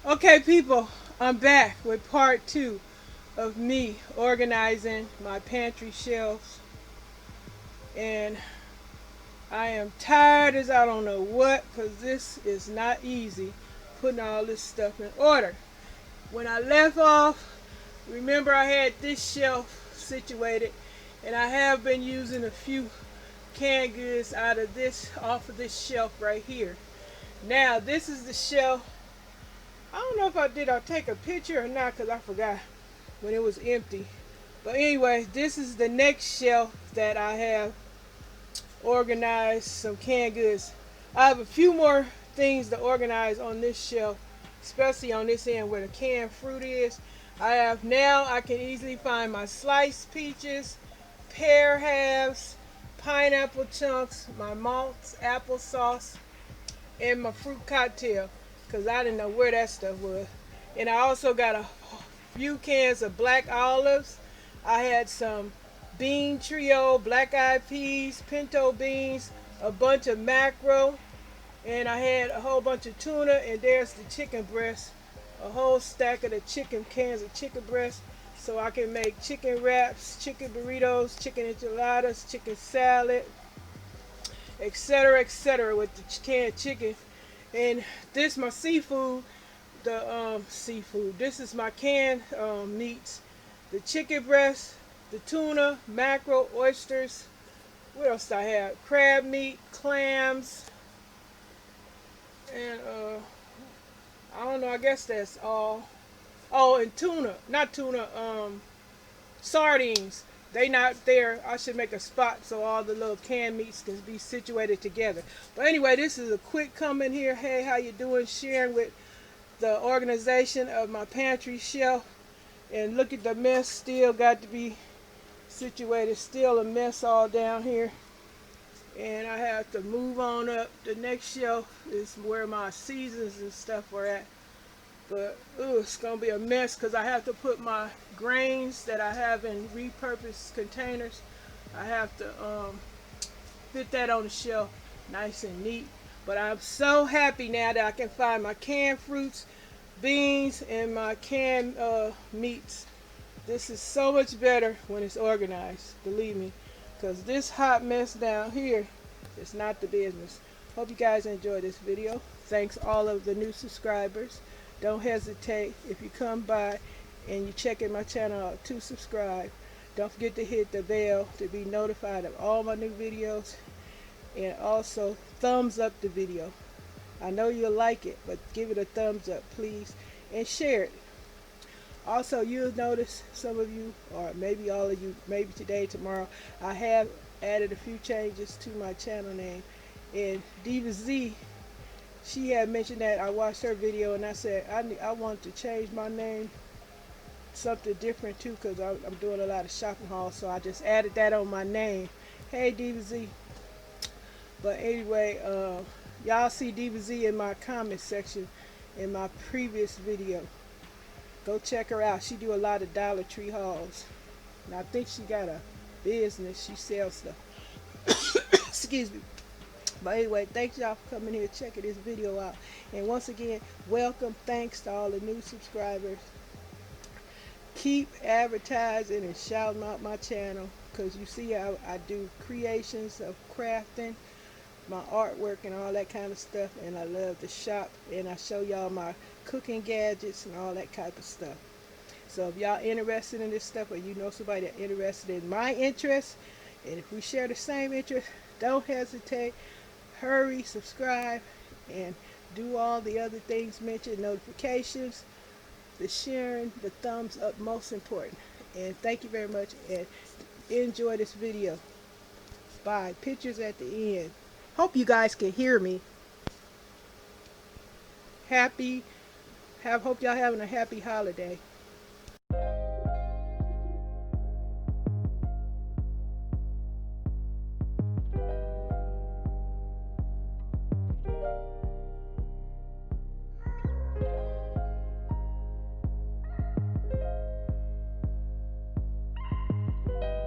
Okay, people, I'm back with part two of me organizing my pantry shelves, and I am tired as I don't know what, because this is not easy putting all this stuff in order. When I left off, remember I had this shelf situated, and I have been using a few canned goods off of this shelf right here. Now, this is the shelf. I don't know if I'll take a picture or not because I forgot when it was empty. But anyway, this is the next shelf that I have organized some canned goods. I have a few more things to organize on this shelf, especially on this end where the canned fruit is. I can easily find my sliced peaches, pear halves, pineapple chunks, my malts, applesauce, and my fruit cocktail because I didn't know where that stuff was. And I also got a few cans of black olives. I had some bean trio, black eyed peas, pinto beans, a bunch of mackerel, and I had a whole bunch of tuna. And there's the chicken breast, a whole stack of the chicken cans of chicken breast, so I can make chicken wraps, chicken burritos, chicken enchiladas, chicken salad, etc., with the canned chicken. And this my seafood, the seafood. This is my canned meats, the chicken breast, the tuna, mackerel, oysters. What else do I have? Crab meat, clams, and I don't know. I guess that's all. Oh, and tuna, not tuna. Sardines. They not there. I should make a spot so all the little canned meats can be situated together. But anyway, this is a quick comment here. Hey, how you doing? Sharing with the organization of my pantry shelf. And look at the mess still got to be situated. Still a mess all down here. And I have to move on up. The next shelf is where my seasons and stuff are at. But it's going to be a mess because I have to put my grains that I have in repurposed containers. I have to fit that on the shelf nice and neat. But I'm so happy now that I can find my canned fruits, beans, and my canned meats. This is so much better when it's organized, believe me. Because this hot mess down here is not the business. Hope you guys enjoyed this video. Thanks all of the new subscribers. Don't hesitate if you come by and you checking my channel out to subscribe. Don't forget to hit the bell to be notified of all my new videos, and also thumbs up the video. I know you'll like it, but give it a thumbs up please, and share it. Also, you'll notice, some of you, or maybe all of you, maybe today, tomorrow, I have added a few changes to my channel name. And Diva Z, she had mentioned that. I watched her video and I said I want to change my name something different too, because I'm doing a lot of shopping hauls, so I just added that on my name. Hey Diva Z. But anyway, y'all see Diva Z in my comment section in my previous video. Go check her out. She do a lot of Dollar Tree hauls, and I think she got a business. She sells stuff. Excuse me. But anyway, thanks y'all for coming here checking this video out. And once again, welcome. Thanks to all the new subscribers. Keep advertising and shouting out my channel, because you see I do creations of crafting, my artwork and all that kind of stuff, and I love to shop, and I show y'all my cooking gadgets and all that type of stuff. So if y'all interested in this stuff, or you know somebody that's interested in my interests, and if we share the same interest, don't hesitate. Hurry, subscribe, and do all the other things mentioned, notifications, the sharing, the thumbs up, most important. And thank you very much, and enjoy this video. Bye. Pictures at the end. Hope you guys can hear me. Hope y'all having a happy holiday.